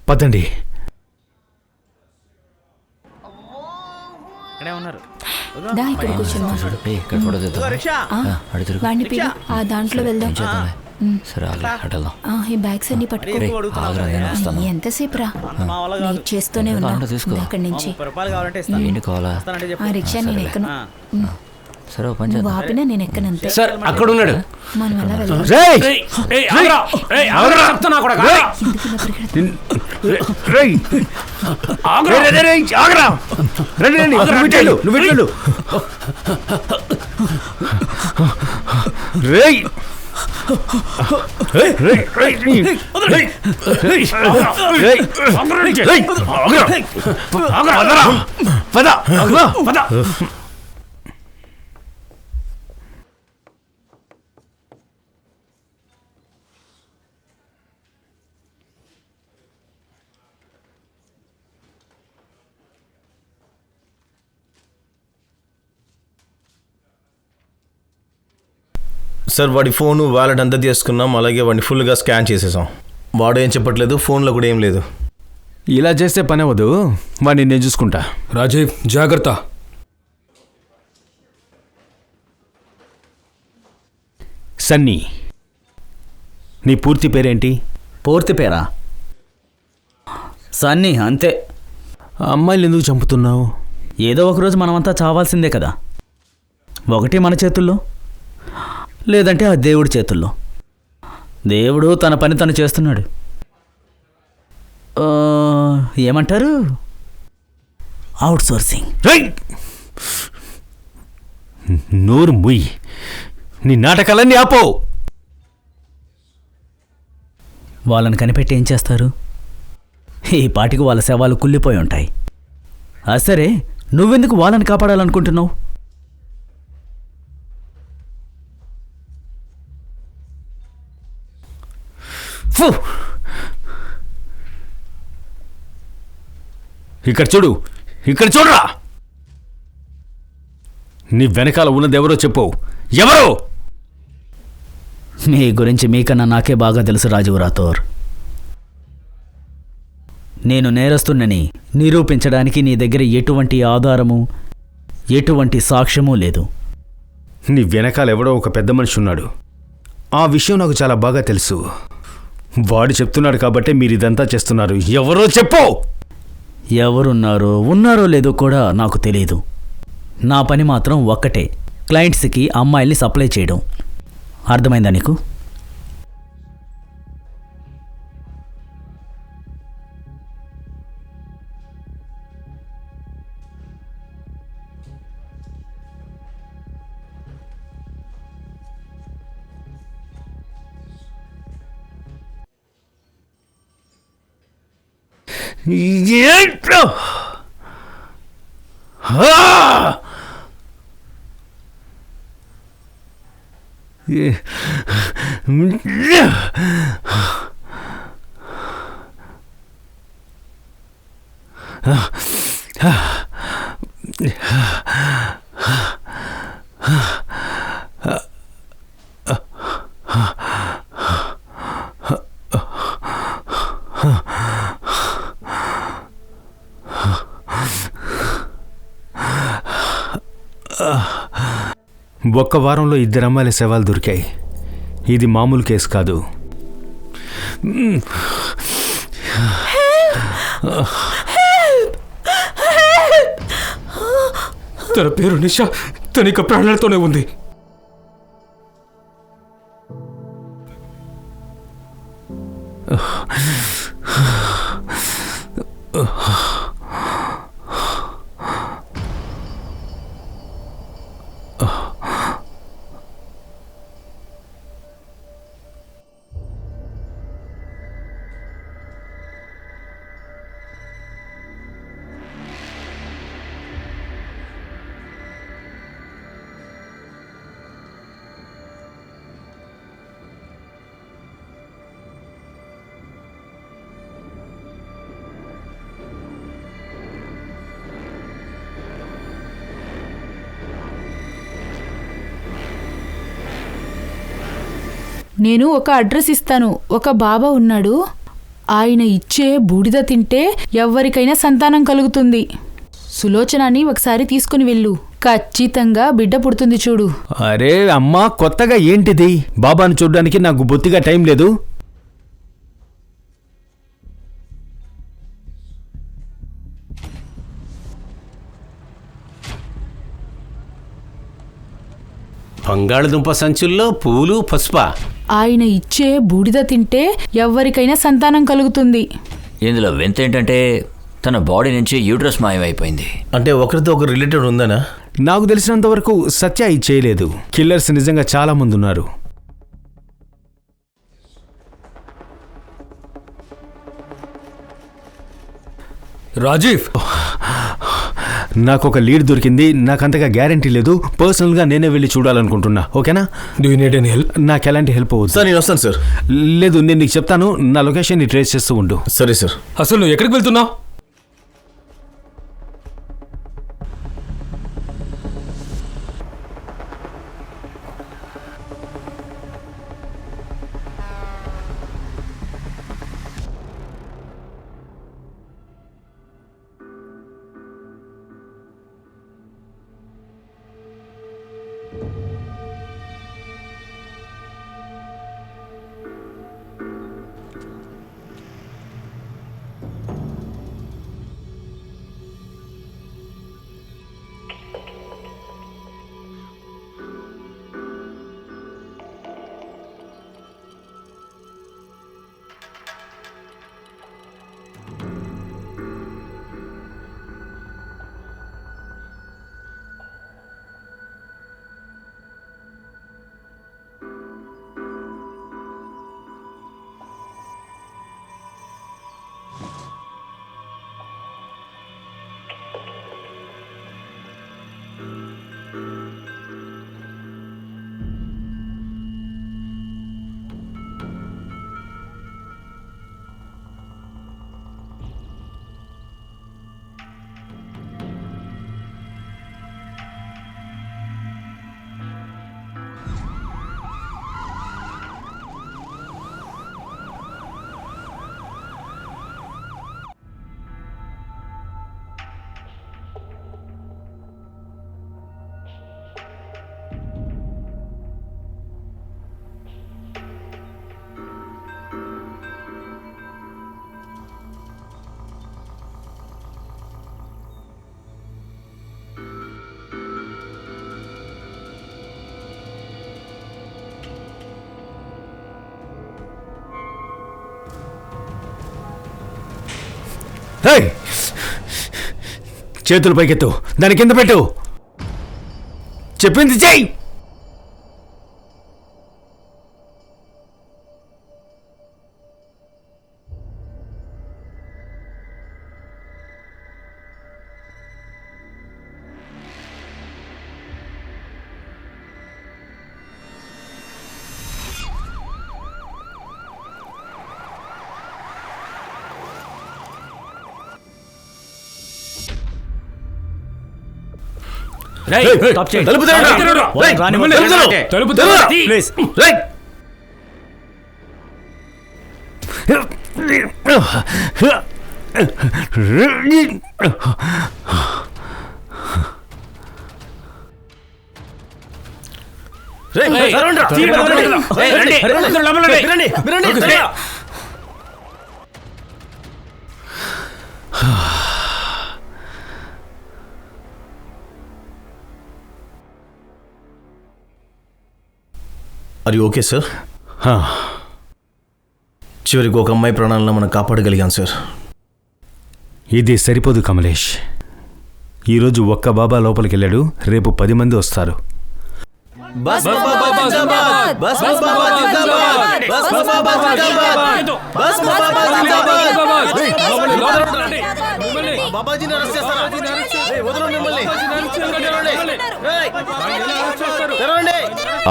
C: పదండి.
E: దా, ఇక్కడ కూర్చుందాం.
I: ఇక్కడ ఫోటో తెద్దాం.
E: వాడిని పిలు, ఆ దాంట్లో వెళ్దాం.
I: సరే, అటెళ్దాం.
E: ఈ బ్యాగ్స్ అన్ని పట్టుకో. ఎంతసేపు రా, వెయిట్ చేస్తూనే ఉన్నా.
I: తీసుకో.
E: అక్కడి నుంచి
I: ఏంటి కావాలా?
E: ఆ రిక్షా నేను ఎక్కను.
I: సరే ఓ పని
A: నువ్వు
I: చేద్దాం.
A: ఆపినా నేను ఎక్కనంతే.
H: సార్ అక్కడ ఉన్నాడు.
A: మనం ఎలా వెళ్దాం?
C: రేయ్!
H: ఏయ్, ఏయ్, ఆగురా. ఏయ్, ఆగురా చెప్తున్నా కూడా.
A: ఎందుకు ఇలా పరిగెడతావు?
C: రేయ్!
H: ఆగురా.
C: రేయ్, రేయ్, రేయ్, ఆగరా! రండి, రండి, నువ్వు ఇటు వెళ్ళు, నువ్వు ఇటు వెళ్ళు. రేయ్! రేయ్, రేయ్, రేయ్, రేయ్, రేయ్, రేయ్, రేయ్,
H: ఆగురా నుంచి.
C: రేయ్, ఆగరా!
H: ఆగురా.
C: పద, ఆగరా!
H: పద.
F: సార్ వాడి ఫోను వ్యాలెట్ అంతా తీసుకున్నాం, అలాగే వాడిని ఫుల్గా స్కాన్ చేసేసాం. వాడు ఏం చెప్పట్లేదు, ఫోన్లో కూడా ఏం లేదు.
C: ఇలా చేస్తే పని అవ్వదు, వాడిని నేను చూసుకుంటా.
D: రాజీవ్ జాగ్రత్త.
C: సన్నీ, నీ పూర్తి పేరేంటి?
G: పూర్తి పేరా? సన్నీ, అంతే.
C: అమ్మాయిలు ఎందుకు చంపుతున్నావు?
G: ఏదో ఒకరోజు మనమంతా చావాల్సిందే కదా. ఒకటి మన చేతుల్లో, లేదంటే ఆ దేవుడి చేతుల్లో. దేవుడు తన పని తను చేస్తున్నాడు. ఏమంటారు? Out sourcing.
C: రేయ్! నోరు ముయ్, నీ నాటకాలన్నీ ఆపో.
G: వాళ్ళని కనిపెట్టి ఏం చేస్తారు? ఈ పాటికి వాళ్ళ శవాలు కుళ్ళిపోయి ఉంటాయి. సరే, నువ్వెందుకు వాళ్ళని కాపాడాలనుకుంటున్నావు?
C: ఫు! ఇక్కడ చూడు, ఇక్కడ చూడరా! నీ వెనకాల ఉన్నదెవరో చెప్పు. ఎవరో?
G: మీ గురించి మీకన్నా నాకే బాగా తెలుసు రాజీవ్ రాథోర్. నేను నేరస్తున్నని నిరూపించడానికి నీ దగ్గర ఎటువంటి ఆధారము, ఎటువంటి సాక్ష్యమూ లేదు.
C: నీ వెనకాల ఎవడో ఒక పెద్ద మనిషి ఉన్నాడు. ఆ విషయం నాకు చాలా బాగా తెలుసు. వాడు చెప్తున్నాడు కాబట్టే మీరు ఇదంతా చేస్తున్నారు. ఎవరో చెప్పు.
G: ఎవరున్నారో ఉన్నారో లేదో కూడా నాకు తెలియదు. నా పని మాత్రం ఒక్కటే, క్లయింట్స్కి అమ్మాయిల్ని సప్లై చేయడం. అర్థమైందా నీకు?
C: ఏంట్రా? ఒక్క వారంలో 2 అమ్మాయిల శవాలు దొరికాయి. ఇది మామూలు కేసు కాదు.
D: తన పేరు నిషా. తనిక ప్రాణాలతోనే ఉంది.
A: నేను ఒక అడ్రస్ ఇస్తాను. ఒక బాబా ఉన్నాడు. ఆయన ఇచ్చే బూడిద తింటే ఎవరికైనా సంతానం కలుగుతుంది. సులోచనని ఒకసారి తీసుకుని వెళ్ళు. ఖచ్చితంగా బిడ్డ పుడుతుంది చూడు.
C: అరే అమ్మా, కొత్తగా ఏంటిది? బాబాను చూడ్డానికి నాకు బొత్తిగా టైం లేదు.
H: బంగాళదుంప సంచుల్లో పూలు పసుప.
A: ఆయన ఇచ్చే బూడిద తింటే ఎవ్వరికైనా సంతానం కలుగుతుంది.
I: ఇందులో వింత ఏంటంటే తన బాడీ నుంచి యూట్రస్ మాయమైపోయింది.
F: అంటే ఒకరితో ఒకరు రిలేటెడ్ ఉందనా?
C: నాకు తెలిసినంత వరకు సత్య ఇది చేయలేదు. కిల్లర్స్ నిజంగా చాలా మంది ఉన్నారు.
D: రాజీవ్,
C: నాకు ఒక లీడ్ దొరికింది. నాకు అంతగా గ్యారంటీ లేదు. పర్సనల్గా నేనే వెళ్ళి చూడాలనుకుంటున్నా. ఓకేనా?
D: Do you need any help?
C: నాకు ఎలాంటి హెల్ప్ అవ్వదు.
F: సార్ నేను వస్తాను సార్.
C: లేదు, నేను నీకు చెప్తాను. నా లొకేషన్ని ట్రేస్ చేస్తూ ఉండు.
F: సరే సార్.
D: అసలు నువ్వు ఎక్కడికి వెళ్తున్నావు?
C: చేతులు పైకెత్తు. దాని కింద పెట్టు. చెప్పింది చెయ్యి.
F: తలుపు
C: ప్లీజ్.
F: అది ఓకే సార్. చివరికి ఒక అమ్మాయి ప్రాణాలను మనం కాపాడగలిగాం సార్.
C: ఇది సరిపోదు కమలేష్. ఈరోజు ఒక్క బాబా లోపలికి వెళ్ళాడు. రేపు 10 మంది వస్తారు.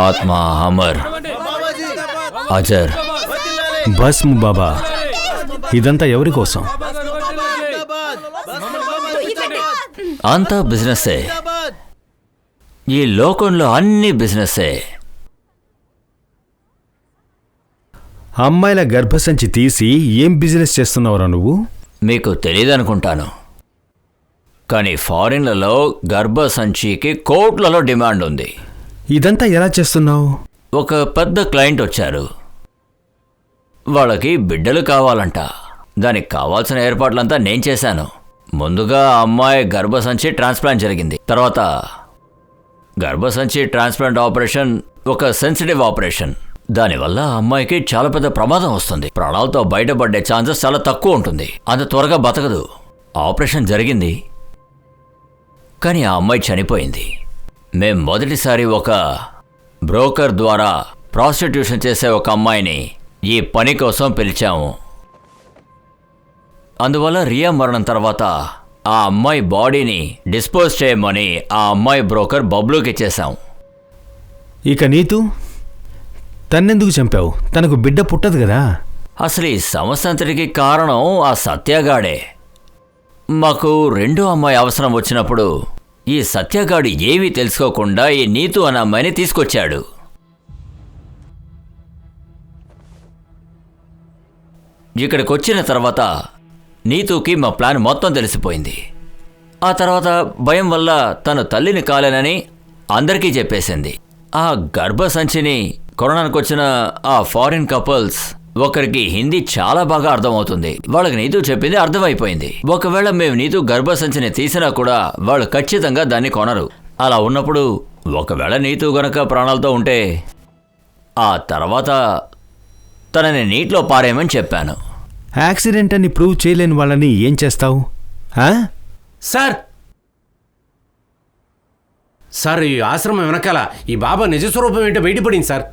I: ఆత్మ అమర్, అజర్,
C: భస్మ్ బాబా. ఇదంతా ఎవరి కోసం?
I: అంతా బిజినెస్సే. ఈ లోకంలో అన్ని బిజినెస్సే.
C: అమ్మాయిల గర్భసంచి తీసి ఏం బిజినెస్ చేస్తున్నావురా నువ్వు?
I: మీకు తెలియదనుకుంటాను, కానీ ఫారిన్లలో గర్భసంచికి కోట్లలో డిమాండ్ ఉంది.
C: ఇదంతా ఎలా చేస్తున్నావు?
I: ఒక పెద్ద క్లయింట్ వచ్చారు. వాళ్ళకి బిడ్డలు కావాలంట. దానికి కావాల్సిన ఏర్పాట్లంతా నేను చేశాను. ముందుగా ఆ అమ్మాయి గర్భసంచి ట్రాన్స్ప్లాంట్ జరిగింది. తర్వాత గర్భసంచి ట్రాన్స్ప్లాంట్ ఆపరేషన్ ఒక సెన్సిటివ్ ఆపరేషన్. దానివల్ల ఆ అమ్మాయికి చాలా పెద్ద ప్రమాదం వస్తుంది. ప్రాణాలతో బయటపడే ఛాన్సెస్ చాలా తక్కువ ఉంటుంది. అంత త్వరగా బతకదు. ఆపరేషన్ జరిగింది, కానీ ఆ అమ్మాయి చనిపోయింది. మేం మొదటిసారి ఒక బ్రోకర్ ద్వారా ప్రాస్టిట్యూషన్ చేసే ఒక అమ్మాయిని ఈ పని కోసం పిలిచాము. అందువల్ల రియా మరణం తర్వాత ఆ అమ్మాయి బాడీని డిస్పోజ్ చేయమని ఆ అమ్మాయి బ్రోకర్ బబ్లూకి ఇచ్చేశాం.
C: ఇక నీతు తన్నెందుకు చంపావు? తనకు బిడ్డ పుట్టదు కదా.
I: అసలు ఈ సమస్య అంతటికి కారణం ఆ సత్యగాడే. మాకు రెండో అమ్మాయి అవసరం వచ్చినప్పుడు ఈ సత్యగాడు ఏమీ తెలుసుకోకుండా ఈ నీతు అనే అమ్మాయిని తీసుకొచ్చాడు. ఇక్కడికి వచ్చిన తర్వాత నీతుకి మా ప్లాన్ మొత్తం తెలిసిపోయింది. ఆ తర్వాత భయం వల్ల తను తల్లిని కాలేనని అందరికీ చెప్పేసింది. ఆ గర్భసంచిని కొనడానికి వచ్చిన ఆ ఫారిన్ కపుల్స్ ఒకరికి హిందీ చాలా బాగా అర్థమవుతుంది. వాళ్ళకి నీతు చెప్పింది అర్థమైపోయింది. ఒకవేళ మేము నీతు గర్భసంచిని తీసినా కూడా వాళ్ళు ఖచ్చితంగా దాన్ని కొనరు. అలా ఉన్నప్పుడు ఒకవేళ నీతు గనక ప్రాణాలతో ఉంటే ఆ తర్వాత తనని నీటిలో పారేయమని చెప్పాను.
C: యాక్సిడెంట్ అని ప్రూవ్ చేయలేని వాళ్ళని ఏం చేస్తావు?
H: సార్ సార్ ఈ ఆశ్రమం వెనకాల ఈ బాబా నిజస్వరూపం ఏంటో బయటపడింది సార్.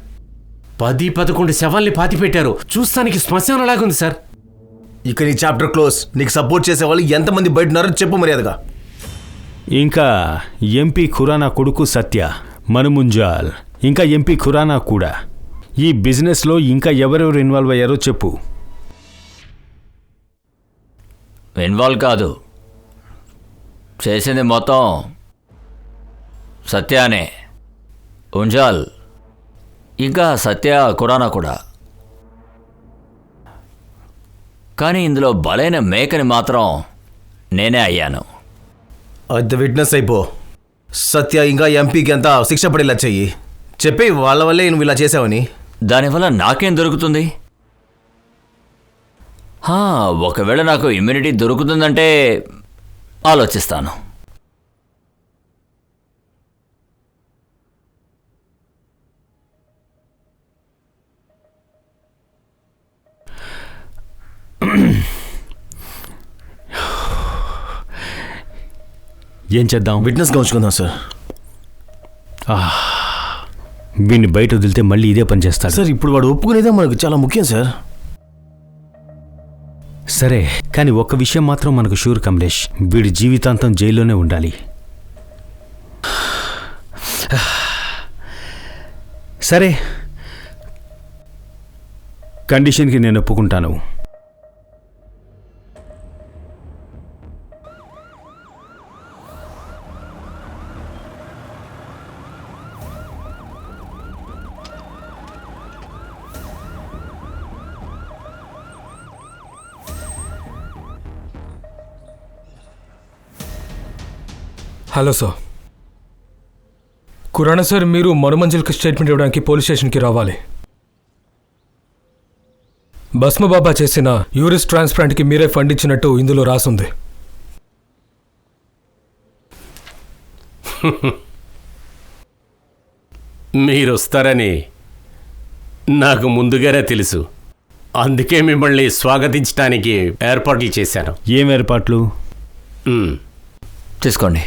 H: 10-11 శవాల్ని పాతిపెట్టారు. చూస్తానికి శ్మశానలాగుంది సార్.
F: ఇక నీ చాప్టర్ క్లోజ్. నీకు సపోర్ట్ చేసే వాళ్ళు ఎంతమంది బయట ఉన్నారో చెప్పు మర్యాదగా.
C: ఇంకా ఎంపీ ఖురానా కొడుకు సత్య, మనుముంజాల్, ఇంకా ఎంపీ ఖురానా కూడా. ఈ బిజినెస్లో ఇంకా ఎవరెవరు ఇన్వాల్వ్ అయ్యారో చెప్పు.
I: ఇన్వాల్వ్ కాదు, చేసింది మొత్తం సత్యానే. ఉంజాల్ ఇంకా సత్య ఖురానా కూడా. కానీ ఇందులో బలైన మేకని మాత్రం నేనే అయ్యాను.
F: అది విట్నెస్ అయిపో. సత్య ఇంకా ఎంపీకి అంతా శిక్ష పడేలా చెయ్యి. చెప్పి వాళ్ళ వల్లే నువ్వు ఇలా చేసావని.
I: దానివల్ల నాకేం దొరుకుతుంది? ఒకవేళ నాకు ఇమ్యూనిటీ దొరుకుతుందంటే ఆలోచిస్తాను.
C: ఏం చేద్దాం?
F: విట్నెస్గా ఉంచుకుందాం సార్.
C: వీడిని బయట వదిలితే మళ్ళీ ఇదే పని చేస్తాడు.
F: సార్ ఇప్పుడు వాడు ఒప్పుకునేదే మనకు చాలా ముఖ్యం సార్.
C: సరే, కానీ ఒక్క విషయం మాత్రం మనకు షూర్ కమలేష్, వీడి జీవితాంతం జైల్లోనే ఉండాలి. సరే, కండిషన్కి నేను ఒప్పుకుంటాను.
D: Hello sir. ఖురానా సార్, మీరు మనుమంజల్కి స్టేట్మెంట్ ఇవ్వడానికి పోలీస్ స్టేషన్కి రావాలి. భస్మబాబా చేసిన యూరిస్ ట్రాన్స్ప్లాంట్కి మీరే ఫండ్ ఇచ్చినట్టు ఇందులో రాసుంది.
H: మీరు వస్తారని నాకు ముందుగానే తెలుసు. అందుకే మిమ్మల్ని స్వాగతించడానికి ఏర్పాట్లు చేశాను.
C: ఏం ఏర్పాట్లు?
I: తీసుకోండి.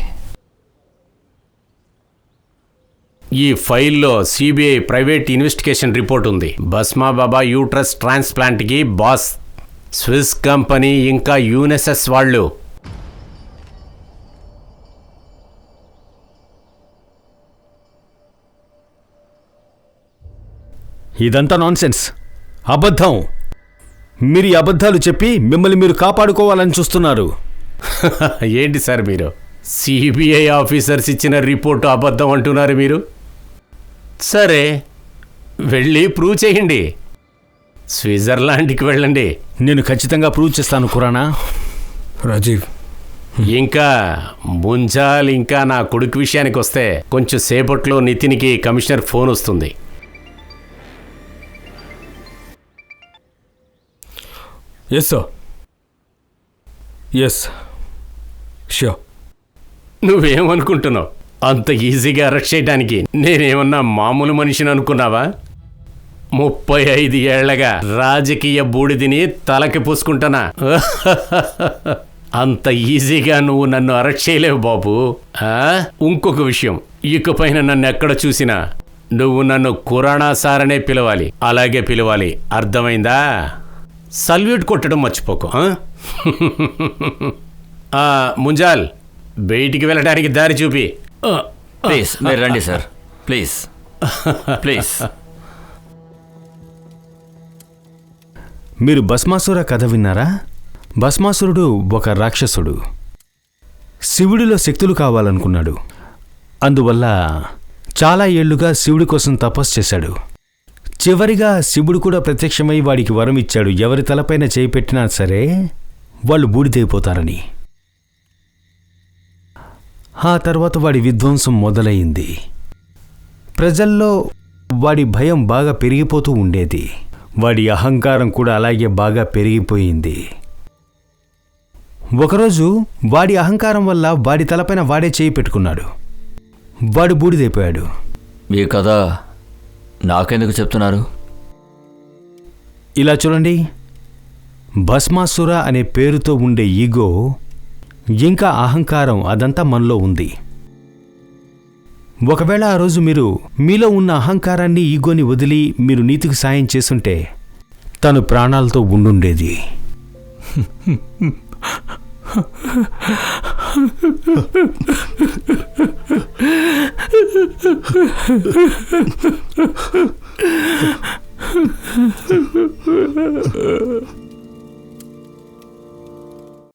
H: ఈ ఫైల్లో సిబిఐ ప్రైవేట్ ఇన్వెస్టిగేషన్ రిపోర్ట్ ఉంది. భస్మాబాబా యూట్రస్ ట్రాన్స్ప్లాంట్కి బాస్ స్విస్ కంపెనీ ఇంకా యూనెసెస్ వాళ్ళు.
C: ఇదంతా నాన్సెన్స్, అబద్ధం. మీరు ఈ అబద్ధాలు చెప్పి మిమ్మల్ని మీరు కాపాడుకోవాలని చూస్తున్నారు.
H: ఏంటి సార్ మీరు సిబిఐ ఆఫీసర్స్ ఇచ్చిన రిపోర్టు అబద్ధం అంటున్నారు మీరు? సరే, వెళ్ళి ప్రూవ్ చేయండి. స్విట్జర్లాండ్కి వెళ్ళండి.
C: నేను ఖచ్చితంగా ప్రూవ్ చేస్తాను ఖురానా.
D: రాజీవ్,
H: ఇంకా ముంజాల్ ఇంకా నా కొడుకు విషయానికి వస్తే కొంచెం సేపట్లో నితిన్కి కమిషనర్ ఫోన్ వస్తుంది.
D: Yes sir. Yes, sure.
H: నువ్వేమనుకుంటున్నావు? అంత ఈజీగా అరెస్ట్ చేయడానికి నేనేమన్నా మామూలు మనిషిని అనుకున్నావా? 35 ఏళ్లగా రాజకీయ బూడిదిని తలకి పూసుకుంటానా? అంత ఈజీగా నువ్వు నన్ను అరెస్ట్ చేయలేవు బాబు. ఇంకొక విషయం, ఇకపైన నన్ను ఎక్కడ చూసినా నువ్వు నన్ను కురాణా సారనే పిలవాలి. అలాగే పిలవాలి, అర్థమైందా? సల్యూట్ కొట్టడం మర్చిపోకు. ముంజాల్, బయటికి వెళ్ళడానికి దారి చూపి.
I: ప్లీజ్ మీరు రండి సార్, ప్లీజ్ ప్లీజ్.
C: మీరు భస్మాసుర కథ విన్నారా? భస్మాసురుడు ఒక రాక్షసుడు. శివుడిలో శక్తులు కావాలనుకున్నాడు. అందువల్ల చాలా ఏళ్లుగా శివుడి కోసం తపస్సు చేశాడు. చివరిగా శివుడు కూడా ప్రత్యక్షమై వాడికి వరం ఇచ్చాడు, ఎవరి తలపైన చేయి పెట్టినా సరే వాళ్ళు బూడిదైపోతారని. ఆ తర్వాత వాడి విధ్వంసం మొదలైంది. ప్రజల్లో వాడి భయం బాగా పెరిగిపోతూ ఉండేది. వాడి అహంకారం కూడా అలాగే బాగా పెరిగిపోయింది. ఒకరోజు వాడి అహంకారం వల్ల వాడి తలపైన వాడే చేయి పెట్టుకున్నాడు. వాడు బూడిదైపోయాడు.
I: ఈ కథ నాకెందుకు చెప్తున్నారు?
C: ఇలా చూడండి, భస్మాసుర అనే పేరుతో ఉండే ఈగో ఇంకా అహంకారం అదంతా మనలో ఉంది. ఒకవేళ ఆ రోజు మీరు మీలో ఉన్న అహంకారాన్ని, ఈగోని వదిలి మీరు నీతికి సాయం చేసుంటే తను ప్రాణాలతో ఉండుండేది.